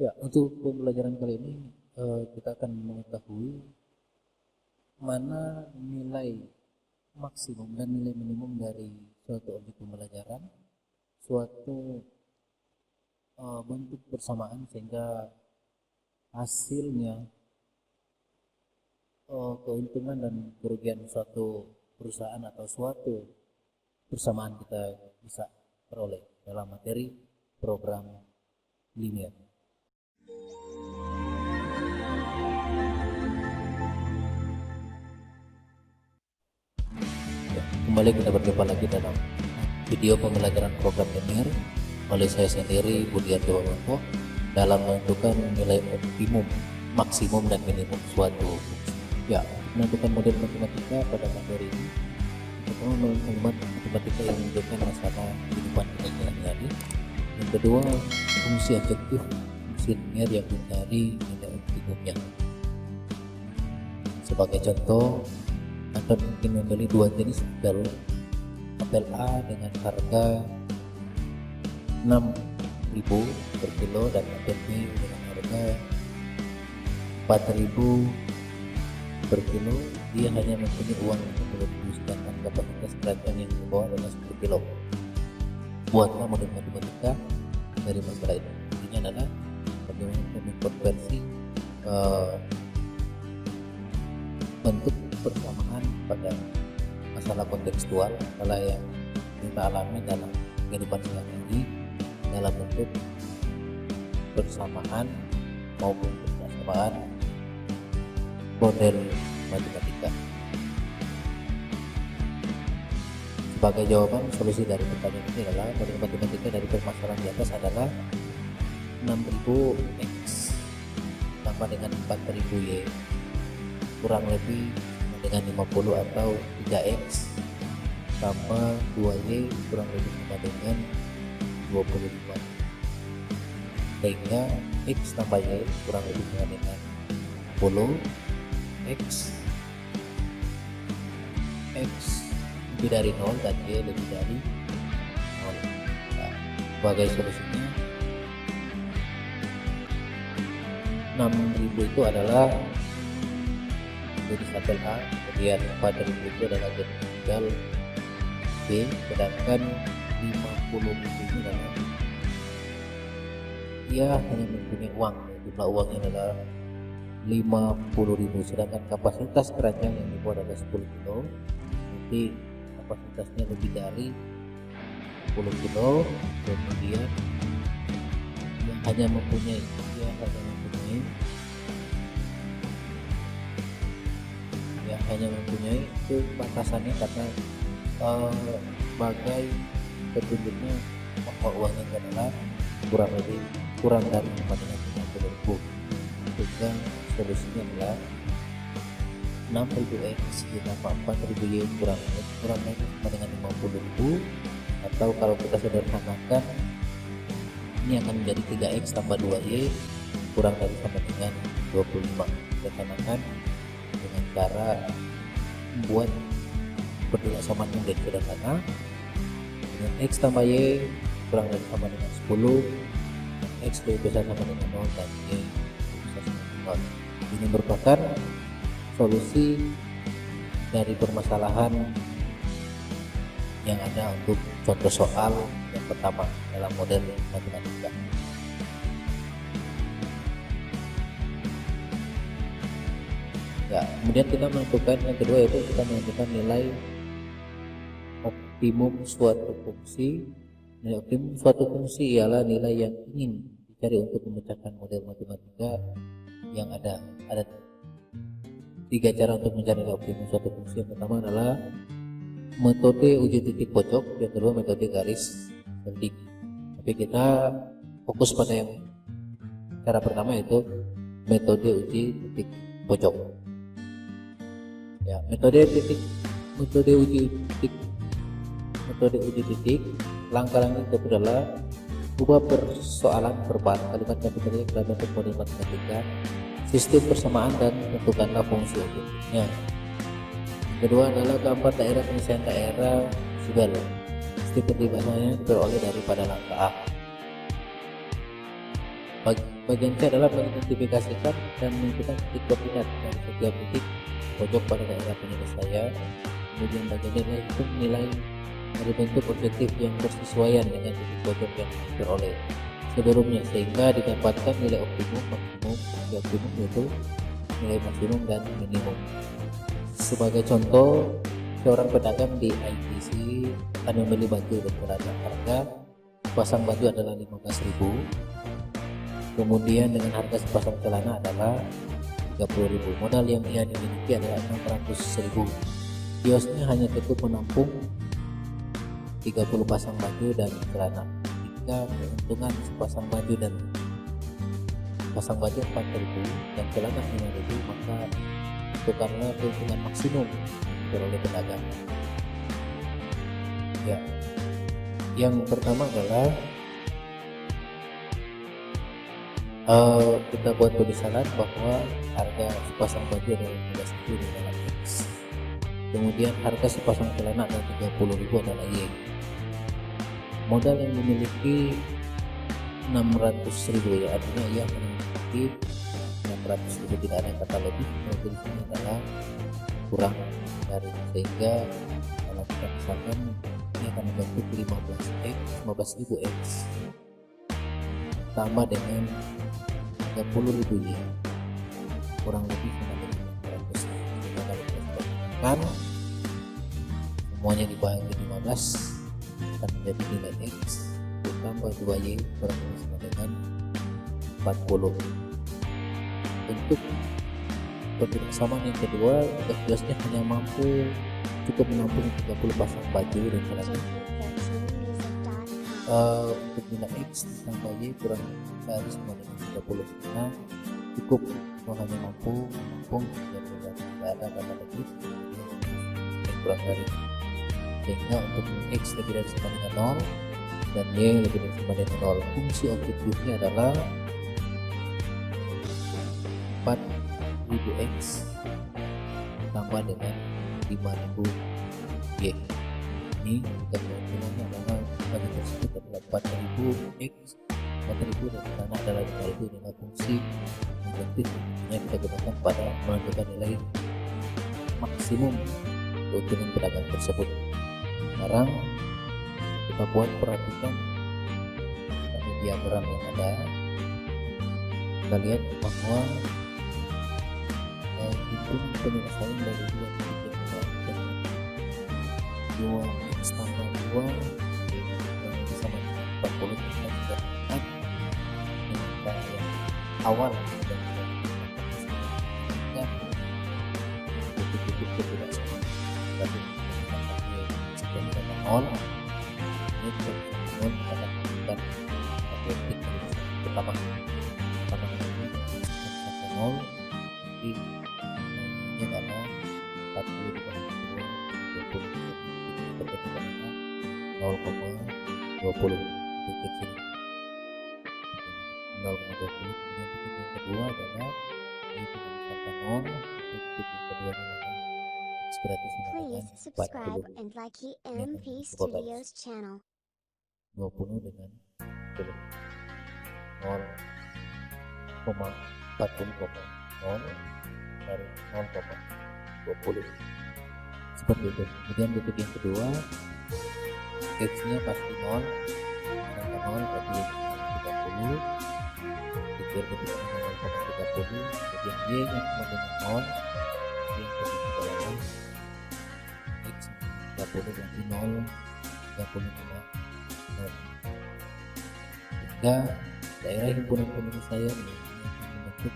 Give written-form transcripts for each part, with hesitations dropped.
Ya, untuk pembelajaran kali ini kita akan mengetahui mana nilai maksimum dan nilai minimum dari suatu objek pembelajaran, suatu bentuk bersamaan sehingga hasilnya keuntungan dan kerugian suatu perusahaan atau suatu persamaan kita bisa peroleh dalam materi program linear. Kembali kita berjumpa lagi dalam video pembelajaran program linear oleh saya sendiri Budi Arjo Bambang dalam menentukan nilai optimum, maksimum dan minimum suatu fungsi. Ya, menentukan model matematika pada materi ini pertama menggunakan matematika yang menunjukkan masalah kehidupan kita sehari-hari. Yang kedua, fungsi objektif fungsi linear yang mencari nilai optimumnya. Sebagai contoh, Anda mungkin membeli dua jenis apel A dengan harga 6.000 per kilo dan apel B dengan harga 4.000 per kilo. Dia hanya mempunyai uang 50.000, sedangkan kapasitas keranjang yang dibawa adalah 10 kilo. Buatlah model matematika dari masalah ini. Intinya adalah bagaimana mengkonversi bentuk persamaan pada masalah kontekstual, masalah yang kita alami dalam kehidupan sehari-hari dalam bentuk persamaan maupun persamaan model matematika. Sebagai jawaban, solusi dari pertanyaan ini adalah model matematika dari permasalahan di atas adalah 6.000x tambah dengan 4.000y kurang lebih dengan 50 atau 3x tambah 2y kurang lebih sama dengan 25, sehingga x tambah y kurang lebih sama dengan 10, x lebih dari 0 dan y lebih dari 0. Nah, sebagai solusinya 6.000 itu adalah jenis apel A, kemudian 4.000 itu adalah jenis apel B, sedangkan 50.000 ini adalah dia hanya mempunyai uang, jumlah uangnya adalah 50.000, sedangkan kapasitas keranjang yang dibawa adalah 10 kilo, jadi kapasitasnya lebih dari 10 kilo, kemudian dia hanya mempunyai itu batasannya karena sebagai petunjuknya bahwa uangnya adalah kurang dari 50.000, sehingga solusinya adalah 6.000x ditambah 4.000y kurang lebih sama dengan 50.000, atau kalau kita sederhanakan ini akan menjadi 3x tambah 2y kurang dari sama dengan 25. Sederhanakan dengan cara membuat persamaan yang menjadi sederhana dengan x tambah y kurang dari sama dengan 10, x lebih besar sama dengan 0 dan y lebih besar sama dengan 0. Ini merupakan solusi dari permasalahan yang ada untuk contoh soal yang pertama dalam model matematika. Ya, kemudian kita menentukan yang kedua, yaitu kita menentukan nilai optimum suatu fungsi. Nilai optimum suatu fungsi ialah nilai yang ingin dicari untuk memecahkan model matematika yang ada. Ada 3 cara untuk mencari nilai optimum suatu fungsi. Yang pertama adalah metode uji titik pojok, yang kedua metode garis bending. Tapi kita fokus pada yang cara pertama, yaitu metode uji titik pojok. Ya, metode uji titik, langkah-langkah itu adalah ubah persoalan verbal kalimat matematika dalam bentuk model matematika, sistem persamaan, dan tentukanlah fungsi objektifnya. Kedua adalah gambar daerah penyelesaian daerah Sibel. Sistem pertimbangannya diperoleh daripada langkah A. Bagian C adalah mengidentifikasikan dan menentukan titik koordinat dari setiap titik pojok pada daerah penyelesaian. Kemudian bagian D adalah hitung nilai dari bentuk objektif yang bersesuaian dengan titik pojok yang diperoleh sebelumnya sehingga didapatkan nilai optimum, maksimum, optimum yaitu nilai maksimum dan minimum. Sebagai contoh, seorang pedagang di ITC akan membeli baju dan celana. Harga sepasang baju adalah 15.000. Kemudian dengan harga sepasang celana adalah 30.000. Modal yang ia dimiliki adalah 600.000. Kiosnya hanya cukup menampung 30 pasang baju dan celana. Jika keuntungan sepasang baju dan pasang baju 4.000 dan celana 5.000, maka itu karena keuntungan maksimum diperoleh pedagang. Ya, yang pertama adalah kita buat tulisan bahwa harga sepasang baju adalah 15.000 adalah X. Kemudian harga sepasang celana adalah 30.000 adalah Y. Modal yang dimiliki 600.000 ya, artinya ia akan memiliki 600.000, tidak ada kata lebih. Tulisannya adalah kurang dari, sehingga kalau kita misalkan ini akan membentuk 15.000X tambah dengan 30.000 Y kurang lebih sama dengan 600. Jika kalau kita bandingkan semuanya dibagi 15 akan menjadi nilai X ditambah 2Y kurang lebih sama dengan 40. Untuk kebersamaan yang kedua, kiosnya hanya cukup menampung 30 pasang baju dan celana. Untuk nilai X ditambah Y kurang dari sama dengan 30, karena cukup hanya mampu menampung 30, tidak ada kata lebih kurang dari, sehingga untuk X lebih dari sama dengan 0 dan Y lebih dari sama dengan 0. Fungsi objektifnya adalah 4.000X tambah dengan 5.000 Y. Ini keuntungannya adalah bagi tersebut adalah 4.000X, 4.000 dan karena adalah 5.000 dengan fungsi objektif yang kita gunakan pada menentukan nilai maksimum keuntungan pedagang tersebut. Sekarang kita buat perhatikan pada diagram yang ada. Kita lihat bahwa hitung penyelesaian dari dua titik yang berbeda, 2X tambah 2 yang sama dengan 40, kita tidak lihat angka yang awal dan titik-titik tidak sama, tapi sekian dengan 0 ini kita akan menggunakan titik pertama 0 di ini adalah 40 dibanding 20 pertemuan 0,20 titik sini 0,20. Kemudian titik yang kedua adalah ini kita misalkan 0, titik yang kedua adalah X berarti sama dengan 40. And like EMP Studios channel. 20 dengan 0,40,0 dari 0,20 seperti itu. Kemudian titik yang kedua X nya pasti 0, angka 0 berarti 30, titik yang 0,30, kemudian Y nya sama dengan 0, yang ketiga adalah X 30 berarti 0, 30,0. Hingga daerah himpunan penyelesaian ini akan membentuk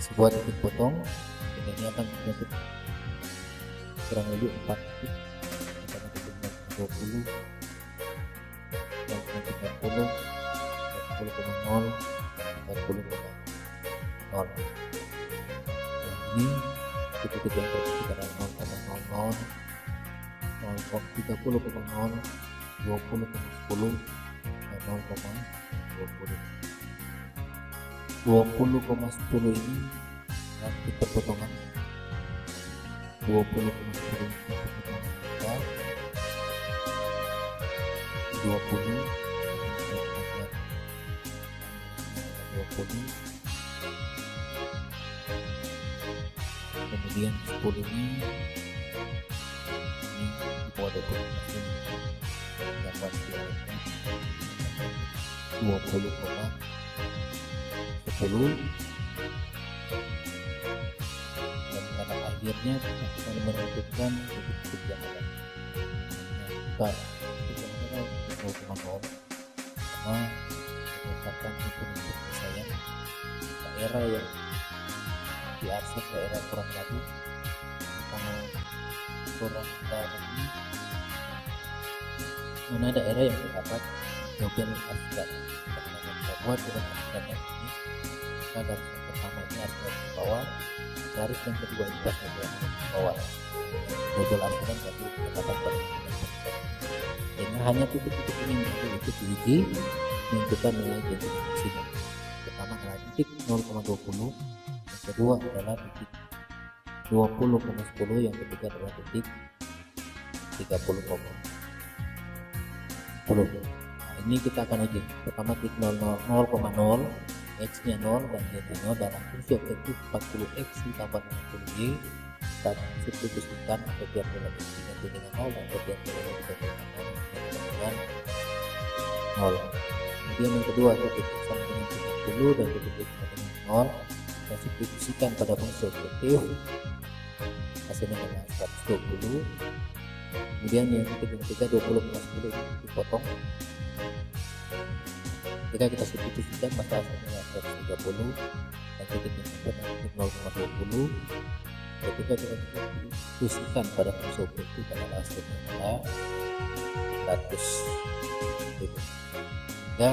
sebuah titik potong, dan ini akan membentuk kurang lebih 4 titik, karena titik 20, 30, 40,0, 40,0. Ini titik yang terjadi pada 0,00, 30,0, 20,10 dan 0,20. 20,10 ini titik potongan 20,10 ini 20 kemudian 10 ini kode komunikasi dapat 20,10 dan pada akhirnya akan menentukan titik yang ada. Nah, kita titik yang ada 0,0 karena merupakan untuk saya daerah yang diarsip daerah kurang lebih kalau kurang lebih mana daerah yang terdapat jauhan arsip buat dengan arsipnya ini maka garis yang pertama ini harus di bawah, garis yang kedua ini harus di bawah double arsipan berarti terdapat pada jadi hanya titik-titik ini itu diuji menentukan nilai jadi maksimum. Pertama adalah titik 0,20, yang kedua adalah titik 20,10, yang ketiga adalah titik 30,10. Nah, ini kita akan uji. Pertama titik 0,0, x nya 0 dan y nya 0 dalam fungsi objektif 40x ditambah 60y. Kita substitusikan setiap nilai x diganti dengan 0 dan setiap nilai y diganti dengan 0. Kemudian yang kedua titik x sama dengan 30 dan titik y sama dengan 0, kita substitusikan pada fungsi objektif hasilnya adalah 120. Kemudian yang ketiga 20,10 dipotong, jika kita substitusikan maka hasilnya 130 dan titik yang adalah titik 0,20. Ketika kita substitusikan pada fungsi objektif adalah hasilnya adalah 100. Ya,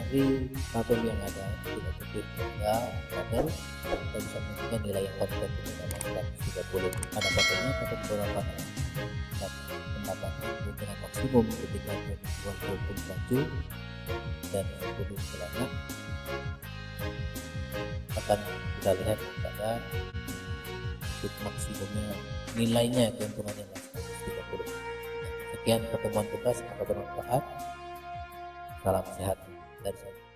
dari tabel yang ada kita ketik ya tabel kita bisa menentukan nilai yang paling penting adalah 130. Ada tabelnya pada beberapa pendapatan keuntungan maksimum ketika jual 20 baju dan 20 celana akan kita lihat pada titik maksimumnya nilainya keuntungannya 130. Sekian pertemuan kita, semoga bermanfaat. Salam sehat dari saya.